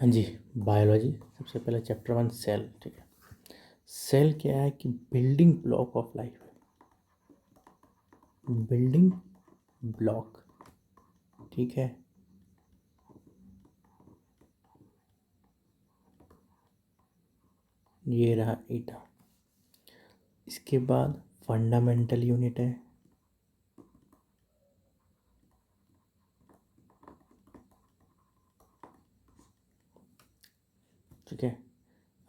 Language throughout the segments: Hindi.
हाँ जी, बायोलॉजी। सबसे पहले चैप्टर 1 सेल। ठीक है, सेल क्या है कि बिल्डिंग ब्लॉक ऑफ लाइफ है। बिल्डिंग ब्लॉक, ठीक है। ये रहा ईटा। इसके बाद फंडामेंटल यूनिट है। ठीक है,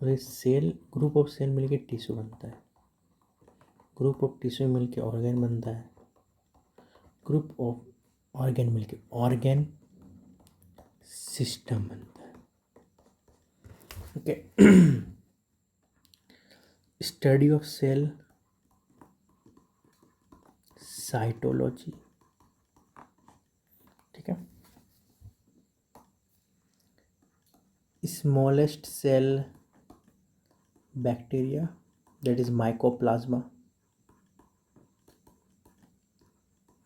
अब ये सेल, ग्रुप ऑफ सेल मिलके टिश्यू बनता है। ग्रुप ऑफ टिश्यू मिलके ऑर्गन बनता है। ग्रुप ऑफ ऑर्गन मिलके ऑर्गन सिस्टम बनता है। Okay, study of cell, cytology. ठीक है, smallest cell bacteria, that is mycoplasma.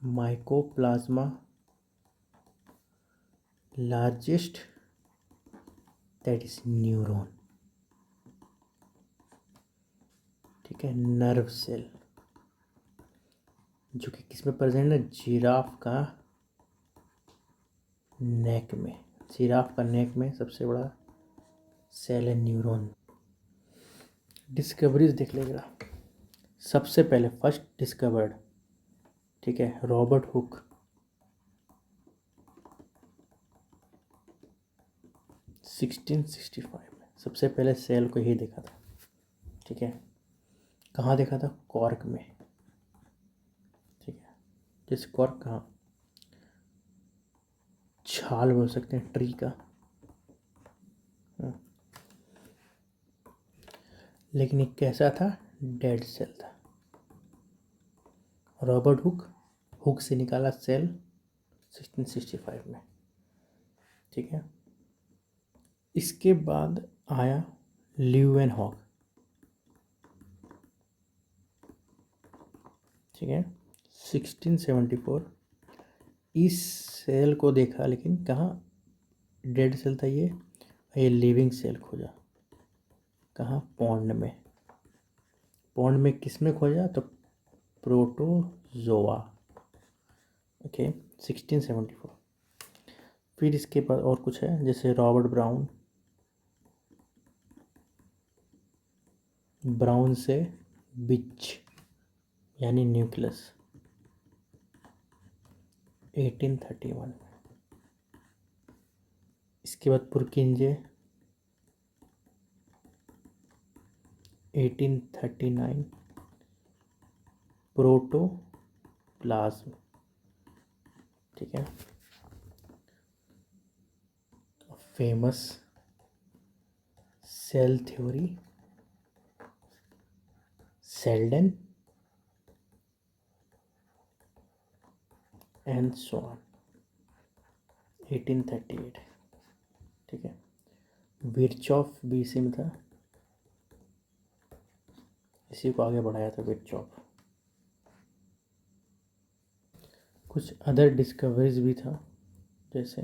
Mycoplasma, largest, that is neuron. ठीक है, नर्व सेल जो कि किस में प्रेजेंट है, जिराफ का नेक में। जिराफ का नेक में सबसे बड़ा सेल है न्यूरॉन। डिस्कवरीज देख लेगा। सबसे पहले फर्स्ट डिस्कवर्ड, ठीक है, रॉबर्ट हुक। 1665 में सबसे पहले सेल को ही देखा था। ठीक है, कहाँ देखा था, कॉर्क में। ठीक है, जैसे कॉर्क कहाँ, छाल बोल सकते हैं ट्री का। लेकिन ये कैसा था, डेड सेल था। रॉबर्ट हुक से निकाला सेल 1665 में। ठीक है, इसके बाद आया ल्यूवेनहॉक। ठीक है, 1674। इस सेल को देखा, लेकिन कहाँ, डेड सेल था ये लिविंग सेल खोजा। कहाँ, पॉन्ड में। पॉन्ड में किस में खोजा, तो प्रोटोजोआ। ओके, 1674। फिर इसके बाद और कुछ है, जैसे रॉबर्ट ब्राउन से बिच यानी न्यूक्लियस 1831 में। इसके बाद पुरकिंजे 1839, प्रोटोप्लाज्म। ठीक है, फेमस सेल थ्योरी, सेल्डन एंड सो ऑन, 1838। ठीक है, विर्चॉफ भी इसी में था, इसी को आगे बढ़ाया था विर्चॉफ। कुछ अदर डिस्कवरीज भी था, जैसे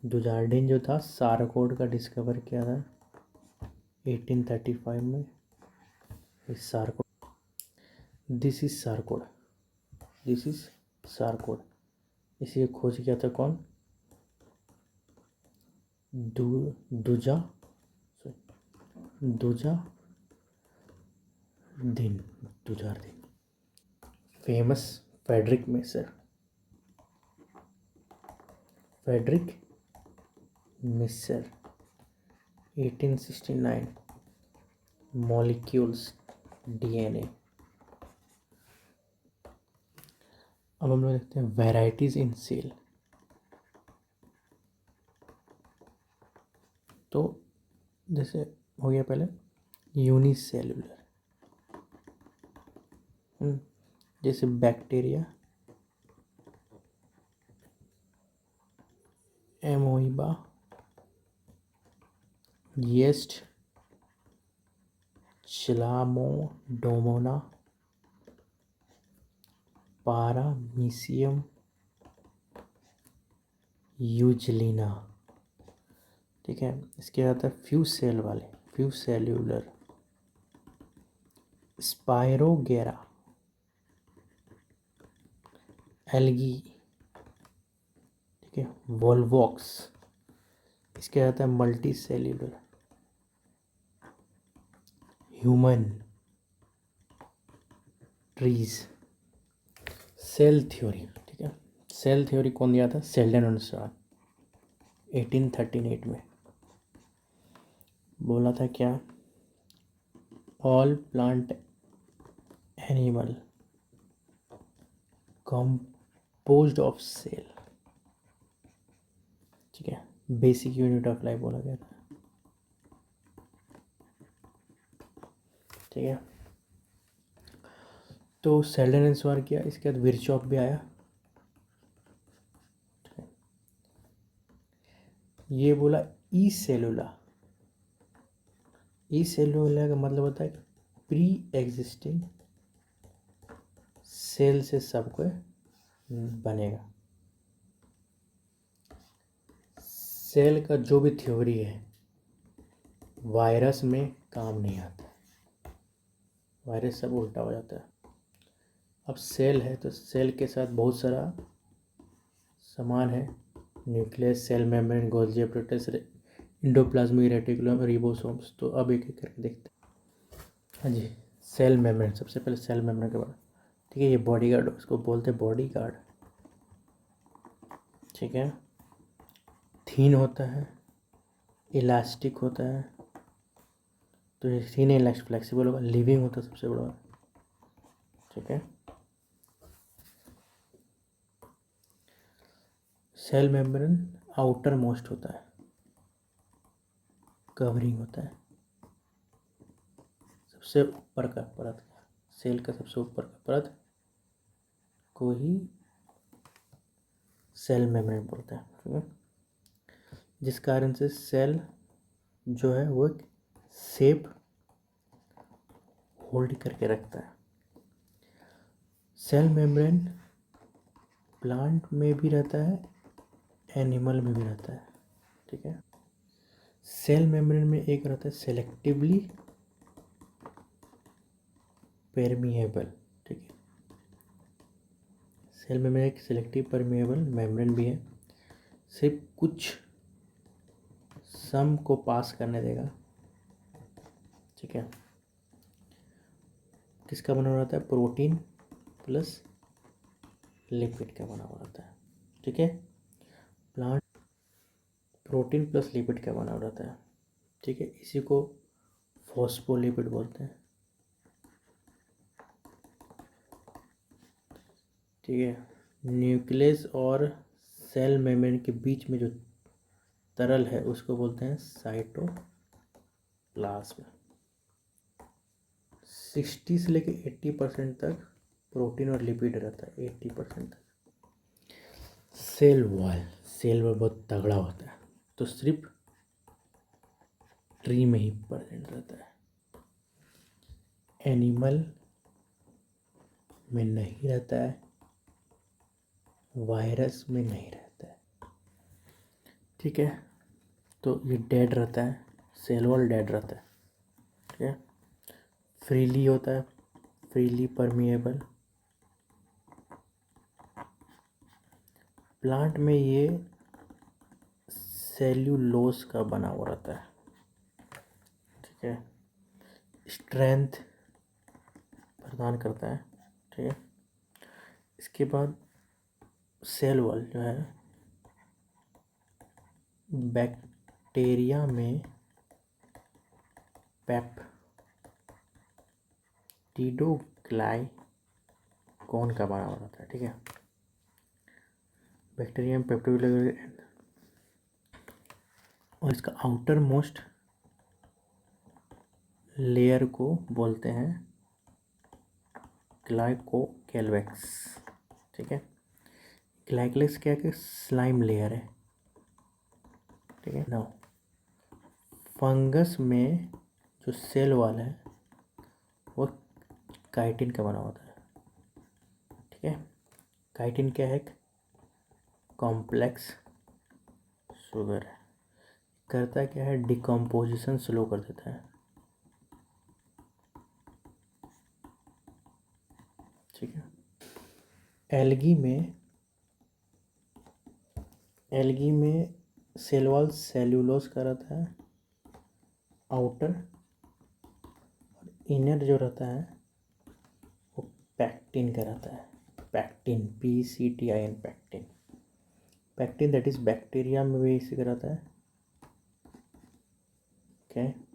दुजार्डिन जो था, सारकोड का डिस्कवर किया था 1835 में। इस सारकोड, दिस इज सारकोड, इसी को खोज किया था कौन, दुजार्डिन। फेमस फ्रेडरिक मिसर 1869, मॉलिक्यूल्स, डीएनए। अब हम लोग देखते हैं वैरायटीज इन सेल। तो जैसे हो गया पहले यूनिसेल्युलर, जैसे बैक्टीरिया, एमोइबा, येस्ट, चिलामोडोमोना, पारामीशियम यूजलिना, ठीक है। इसके बाद आता है फ्यू सेल वाले, फ्यू सेल्यूलर, स्पायरोगेरा, एल्गी, ठीक है, वोल्वॉक्स। इसके आता है multi cellular, human trees. Cell theory, ठीक है। सेल थ्योरी कौन दिया था? सेल्डन अनुसार 1838 में। बोला था क्या? All plant animal composed of cell, ठीक है। बेसिक यूनिट ऑफ लाइफ बोला गया था, ठीक है। तो सेल्डन ने सवार किया, इसके बाद विरचॉफ भी आया। ये बोला ई सेलुला, ई सेलुला का मतलब होता है प्री एग्जिस्टिंग सेल से सब कोई बनेगा। सेल का जो भी थ्योरी है वायरस में काम नहीं आता, वायरस सब उल्टा हो जाता है। अब सेल है तो सेल के साथ बहुत सारा सामान है, nucleus, cell membrane, Golgi apparatus, endoplasmic reticulum, ribosomes. तो अब एक एक करके देखते हैं। हाँ जी, सेल मेम्ब्रेन, सबसे पहले सेल मेम्ब्रेन के बारे में, ठीक है। ये बॉडी गार्ड, उसको बोलते हैं बॉडी गार्ड, ठीक है। थीन होता है, इलास्टिक होता है, तो ये थीन इलास्टिक फ्लेक्सिबल होगा, लिविंग होता है सबसे बड़ा, ठीक है। सेल मेम्ब्रेन आउटर मोस्ट होता है, कवरिंग होता है, सबसे ऊपर का परत, सेल का सबसे ऊपर का परत को ही सेल मेम्ब्रेन बोलते हैं, ठीक है। जिस कारण से सेल जो है वो एक शेप होल्ड करके रखता है। सेल मेम्ब्रेन प्लांट में भी रहता है, एनिमल में भी रहता है, ठीक है। सेल मेम्ब्रेन में एक रहता है सेलेक्टिवली परमिएबल, ठीक है। सेल मेम्ब्रेन एक सेलेक्टिव परमिएबल मेम्ब्रेन भी है, सिर्फ कुछ सम को पास करने देगा, ठीक है। किसका बना हुआ रहता है? प्रोटीन प्लस लिपिड का बना हुआ रहता है, ठीक है। प्लांट प्रोटीन प्लस लिपिड का बना हुआ रहता है, ठीक है। इसी को फॉस्फोलिपिड बोलते हैं, ठीक है। न्यूक्लियस और सेल मेम्ब्रेन के बीच में जो तरल है उसको बोलते हैं साइटोप्लाज्म। 60 से लेकर 80% तक प्रोटीन और लिपिड रहता है, 80% तक। सेल वॉल, सेल वॉल बहुत तगड़ा होता है, तो सिर्फ ट्री में ही प्रेजेंट रहता है, एनिमल में नहीं रहता है, वायरस में नहीं रहता है, ठीक है। तो ये डेड रहता है, सेल वॉल डेड रहता है, ठीक है। फ्रीली होता है, फ्रीली परमिएबल। प्लांट में ये सेल्यूलोज का बना हुआ रहता है, ठीक है। स्ट्रेंथ प्रदान करता है, ठीक है। इसके बाद सेल वॉल जो है बैक्टीरिया में पेप्टिडोग्लाइकॉन का बना हुआ रहता है, ठीक है। बैक्टीरिया में पेप्टिडोग्लाइकॉन, और इसका आउटर मोस्ट लेयर को बोलते हैं ग्लाइकोकेलवेक्स, ठीक है। ग्लाइकोलेक्स क्या है? स्लाइम लेयर है, ठीक है ना। फंगस में जो सेल वॉल है वो काइटिन का बना होता है, ठीक है। काइटिन क्या है? कॉम्प्लेक्स शुगर है। करता क्या है? डिकम्पोजिशन स्लो कर देता है। ठीक है। एल्गी में सेल वॉल सेल्यूलोज का रहता है आउटर, और इनर जो रहता है वो पैक्टिन का रहता है। Pectin, PCTIN, pectin. Pectin that is bacteria में भी इसी का रहता है। ओके